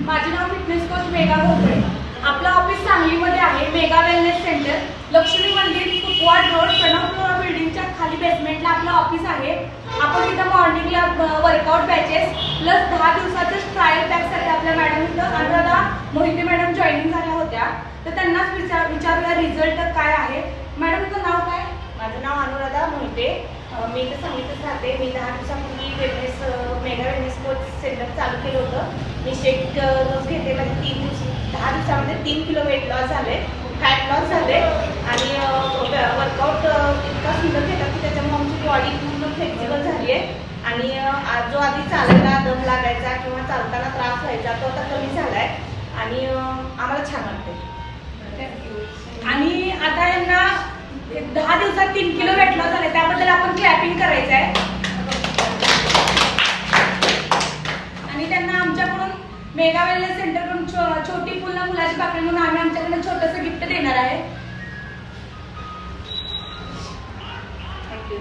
माझे नाव fitness coach mega Gokhale. आपलं office सांगलीमध्ये आहे। मेगा वेलनेस सेंटर, लक्ष्मी मंदिर, कुपवाड रोड, प्रणव बिल्डिंगच्या खाली बेसमेंटला आपलं ऑफिस आहे। आपण तिथं मॉर्निंगला वर्कआउट बॅचेस प्लस 10 दिवसाचं ट्रायल बॅचसाठी आपल्या मॅडम इथं अनुराधा मोहिते मॅडम जॉईनिंग झाल्या होत्या, तर त्यांनाच विचारूया रिझल्ट काय आहे। मॅडमचं नाव काय? माझं नाव अनुराधा मोहिते। मी इथं सांगलीतच राहते। मी 10 दिवसापूर्वी मेगा वेलनेस कोच सेंटर चालू केलं होतं। मी शेक रोज घेते, म्हणजे 10 दिवसामध्ये 3 किलो वेट लॉस झाले, फॅट लॉस झाले आणि वर्कआउट इतका सुंदर केला की त्याच्यामुळे आमची बॉडी पूर्ण फ्लेक्झिबल झाली आहे आणि जो आधी चालायला दम लागायचा किंवा चालताना त्रास व्हायचा तो आता कमी झाला आहे आणि आम्हाला छान वाटते। आणि आता यांना 10 दिवसात 3 किलो वेट लॉस झाले, त्याबद्दल आपण क्लॅपिंग करायचं आहे आणि त्यांना आमच्याकडून मेगा वेलनेस सेंटरकडून छोटी फुलना मुलाची पाकळी म्हणून आम्ही आमच्याकडून छोटंसं गिफ्ट देणार आहे। थँक्यू।